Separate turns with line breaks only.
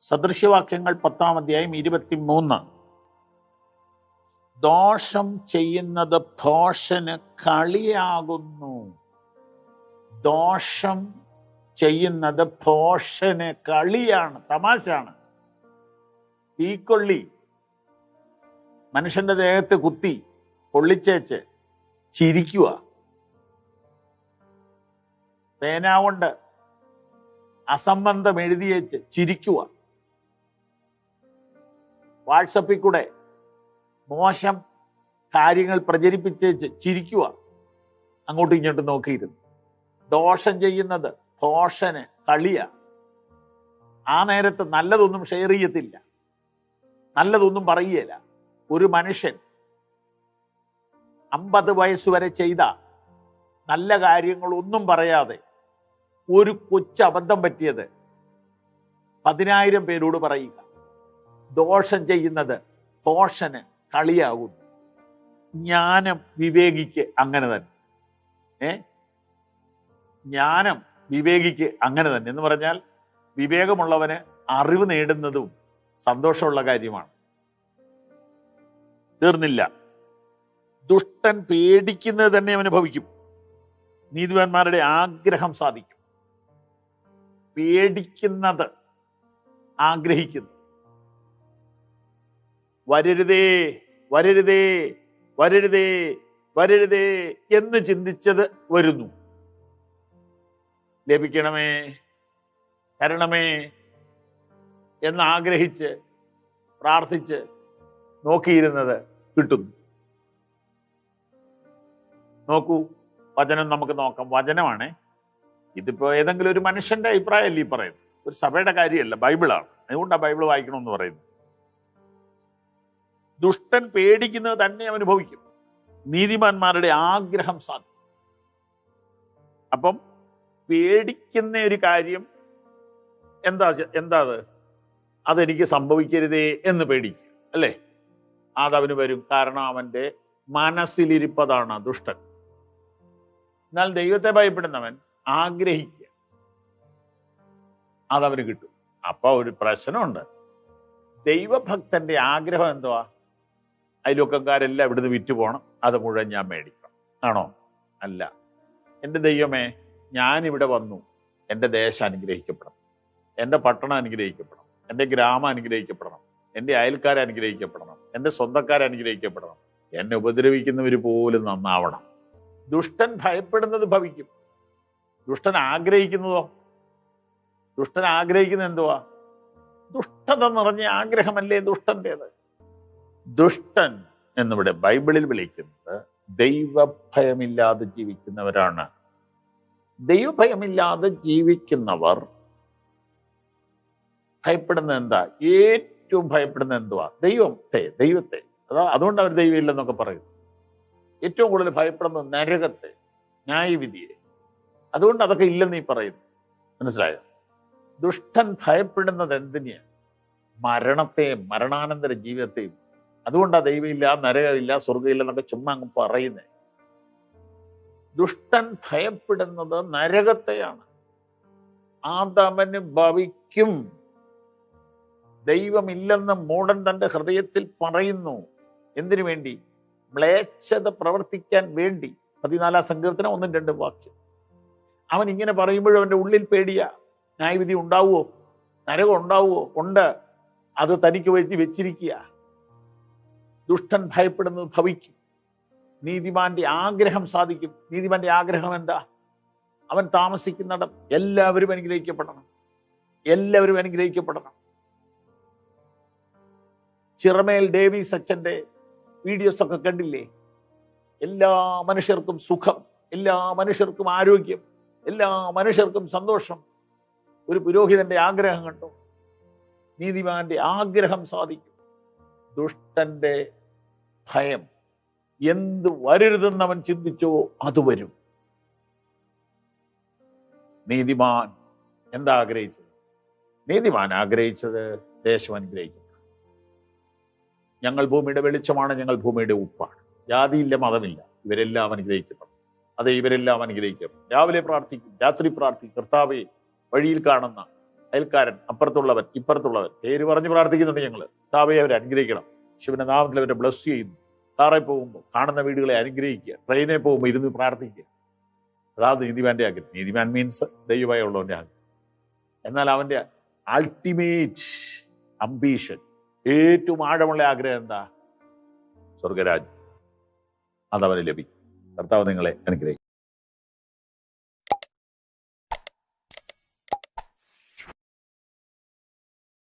സദൃശ്യവാക്യങ്ങൾ 10-ാം അധ്യായം 23. ദോഷം ചെയ്യുന്നത് ഭോഷന് കളിയാകുന്നു. ദോഷം ചെയ്യുന്നത് ഭോഷന് കളിയാണ്, തമാശാണ്. തീക്കൊള്ളി മനുഷ്യന്റെ ദേഹത്ത് കുത്തി പൊള്ളിച്ചേച്ച് ചിരിക്കുക. പേനാകൊണ്ട് അസംബന്ധം എഴുതിയേച്ച് ചിരിക്കുക. വാട്സപ്പിൽ കൂടെ മോശം കാര്യങ്ങൾ പ്രചരിപ്പിച്ചേച്ച് ചിരിക്കുക. അങ്ങോട്ടും ഇങ്ങോട്ടും നോക്കിയിരുന്നു. ദോഷം ചെയ്യുന്നത് ഭോഷന് കളിയാ. ആ നേരത്ത് നല്ലതൊന്നും ഷെയർ ചെയ്യത്തില്ല, നല്ലതൊന്നും പറയുകയില്ല. ഒരു മനുഷ്യൻ 50 വയസ്സുവരെ ചെയ്ത നല്ല കാര്യങ്ങളൊന്നും പറയാതെ ഒരു കൊച്ചു അബദ്ധം പറ്റിയത് 10,000 പേരോട് പറയുക. ദോഷം ചെയ്യുന്നത് ഭോഷന് കളിയാകുന്നു. ജ്ഞാനം വിവേകിക്ക് അങ്ങനെ തന്നെ. ജ്ഞാനം വിവേകിക്ക് അങ്ങനെ തന്നെ എന്ന് പറഞ്ഞാൽ വിവേകമുള്ളവന് അറിവ് നേടുന്നതും സന്തോഷമുള്ള കാര്യമാണ്. തീർന്നില്ല. ദുഷ്ടൻ പേടിക്കുന്നത് തന്നെ അവന് ഭവിക്കും. നീതിമാന്മാരുടെ ആഗ്രഹം സാധിക്കും. പേടിക്കുന്നത് ആഗ്രഹിക്കുന്നു. വരരുതേ വരരുതേ വരരുതേ വരരുതേ എന്ന് ചിന്തിച്ചത് വരുന്നു. ലഭിക്കണമേ തരണമേ എന്ന് ആഗ്രഹിച്ച് പ്രാർത്ഥിച്ച് നോക്കിയിരുന്നത് കിട്ടുന്നു. നോക്കൂ, വചനം നമുക്ക് നോക്കാം. വചനമാണ്. ഇതിപ്പോ ഏതെങ്കിലും ഒരു മനുഷ്യന്റെ അഭിപ്രായമല്ല ഈ പറയുന്നത്, ഒരു സഭയുടെ കാര്യമല്ല, ബൈബിളാണ്. അതുകൊണ്ടാണ് ബൈബിൾ വായിക്കണമെന്ന് പറയുന്നത്. ദുഷ്ടൻ പേടിക്കുന്നത് തന്നെ അവൻ അനുഭവിക്കും. നീതിമാന്മാരുടെ ആഗ്രഹം സാധിക്കും. അപ്പം പേടിക്കുന്ന ഒരു കാര്യം എന്താ അതെനിക്ക് സംഭവിക്കരുതേ എന്ന് പേടിക്കും, അല്ലേ? അതവന് വരും. കാരണം അവന്റെ മനസ്സിലിരിപ്പതാണ് ദുഷ്ടൻ. എന്നാൽ ദൈവത്തെ ഭയപ്പെടുന്നവൻ ആഗ്രഹിക്കുക, അതവന് കിട്ടും. അപ്പൊ ഒരു പ്രശ്നമുണ്ട്. ദൈവഭക്തന്റെ ആഗ്രഹം എന്തുവാ? അയൽവക്കക്കാരെല്ലാം ഇവിടുന്ന് വിറ്റ് പോകണം, അത് മുഴുവൻ ഞാൻ മേടിക്കണം ആണോ? അല്ല. എൻ്റെ ദൈവമേ, ഞാനിവിടെ വന്നു, എൻ്റെ ദേശം അനുഗ്രഹിക്കപ്പെടണം, എൻ്റെ പട്ടണം അനുഗ്രഹിക്കപ്പെടണം, എൻ്റെ ഗ്രാമം അനുഗ്രഹിക്കപ്പെടണം, എൻ്റെ അയൽക്കാരെ അനുഗ്രഹിക്കപ്പെടണം, എൻ്റെ സ്വന്തക്കാരെ അനുഗ്രഹിക്കപ്പെടണം, എന്നെ ഉപദ്രവിക്കുന്നവർ പോലും നന്നാവണം. ദുഷ്ടൻ ഭയപ്പെടുന്നത് ഭവിക്കും. ദുഷ്ടൻ ആഗ്രഹിക്കുന്നതോ? ദുഷ്ടൻ ആഗ്രഹിക്കുന്നത് എന്തുവാ? ദുഷ്ടത നിറഞ്ഞ ആഗ്രഹമല്ലേ ദുഷ്ടൻ്റേത്? ദുഷ്ടൻ എന്നിവിടെ ബൈബിളിൽ വിളിക്കുന്നത് ദൈവഭയമില്ലാതെ ജീവിക്കുന്നവരാണ്. ദൈവഭയമില്ലാതെ ജീവിക്കുന്നവർ ഭയപ്പെടുന്നത് എന്താ? ഏറ്റവും ഭയപ്പെടുന്നത് എന്തുവാ? ദൈവത്തെ. അതുകൊണ്ട് അവർ ദൈവമില്ലെന്നൊക്കെ പറയുന്നു. ഏറ്റവും കൂടുതൽ ഭയപ്പെടുന്നത് നരകത്തെ, ന്യായവിധിയെ. അതുകൊണ്ട് അതൊക്കെ ഇല്ലെന്ന് ഈ പറയുന്നു. മനസ്സിലായോ? ദുഷ്ടൻ ഭയപ്പെടുന്നത് എന്തിനെയാണ്? മരണത്തെയും മരണാനന്തര ജീവിതത്തെയും. അതുകൊണ്ടാണ് ദൈവമില്ല, നരകമില്ല, സ്വർഗമില്ല എന്നൊക്കെ ചുമ്മാ അങ്ങ് പറയുന്നേ. ദുഷ്ടൻ ഭയപ്പെടുന്നത് നരകത്തെയാണ്. അതവന് ഭവിക്കും. ദൈവമില്ലെന്ന് മൂഢൻ തൻ്റെ ഹൃദയത്തിൽ പറയുന്നു. എന്തിനു വേണ്ടി? മ്ലേച്ഛത പ്രവർത്തിക്കാൻ വേണ്ടി. 14-ാം സങ്കീർത്തനം 1-2 വാക്യം. അവൻ ഇങ്ങനെ പറയുമ്പോഴും അവൻ്റെ ഉള്ളിൽ പേടിയാ. ന്യായവിധി ഉണ്ടാവുമോ? നരകം ഉണ്ടാവുമോ? ഉണ്ട്. അത് തനിക്ക് വെച്ചിരിക്കുക. ദുഷ്ടൻ ഭയപ്പെടുന്നത് ഭവിക്കും. നീതിമാന്റെ ആഗ്രഹം സാധിക്കും. നീതിമാന്റെ ആഗ്രഹം എന്താ? അവൻ താമസിക്കുന്നിടം എല്ലാവരും അനുഗ്രഹിക്കപ്പെടണം, എല്ലാവരും അനുഗ്രഹിക്കപ്പെടണം. ചിറമേൽ ഡേവിസ് അച്ഛൻ്റെ വീഡിയോസ് ഒക്കെ കണ്ടില്ലേ? എല്ലാ മനുഷ്യർക്കും സുഖം, എല്ലാ മനുഷ്യർക്കും ആരോഗ്യം, എല്ലാ മനുഷ്യർക്കും സന്തോഷം. ഒരു പുരോഹിതന്റെ ആഗ്രഹം കണ്ടോ? നീതിമാന്റെ ആഗ്രഹം സാധിക്കും. ദുഷ്ടന്റെ ഭയം എന്ത് വരരുതെന്ന് അവൻ ചിന്തിച്ചോ അത് വരും. നീതിമാൻ എന്താ ആഗ്രഹിച്ചത്? നീതിമാൻ ആഗ്രഹിച്ചത് ദേശം അനുഗ്രഹിക്കണം. ഞങ്ങൾ ഭൂമിയുടെ വെളിച്ചമാണ്, ഞങ്ങൾ ഭൂമിയുടെ ഉപ്പാണ്. ജാതിയില്ല, മതമില്ല, ഇവരെല്ലാം അനുഗ്രഹിക്കപ്പെടും. അതെ, ഇവരെല്ലാം അനുഗ്രഹിക്കും. രാവിലെ പ്രാർത്ഥിക്കും, രാത്രി പ്രാർത്ഥിക്കും. കർത്താവേ, വഴിയിൽ കാണുന്ന അയൽക്കാരൻ, അപ്പുറത്തുള്ളവൻ, ഇപ്പുറത്തുള്ളവൻ, പേര് പറഞ്ഞ് പ്രാർത്ഥിക്കുന്നുണ്ട് ഞങ്ങൾ. കർത്താവേ അവരെ അനുഗ്രഹിക്കണം, യേശുവിന്റെ നാമത്തിൽ അവരെ ബ്ലസ് ചെയ്യുന്നു. കാറിൽ പോകുമ്പോൾ കാണുന്ന വീടുകളെ അനുഗ്രഹിക്കുക, ട്രെയിനിൽ പോകുമ്പോൾ ഇരുന്ന് പ്രാർത്ഥിക്കുക. അതാണ് നീതിമാന്റെ ആഗ്രഹം. നീതിമാൻ മീൻസ് ദൈവഭയമുള്ളവന്റെ ആഗ്രഹം. എന്നാൽ അവന്റെ അൾട്ടിമേറ്റ് അംബീഷൻ, ഏറ്റവും ആഴമുള്ള ആഗ്രഹം എന്താ? സ്വർഗരാജ്യം. അതവന് ലഭിക്കും. കർത്താവ് നിങ്ങളെ അനുഗ്രഹിക്കും.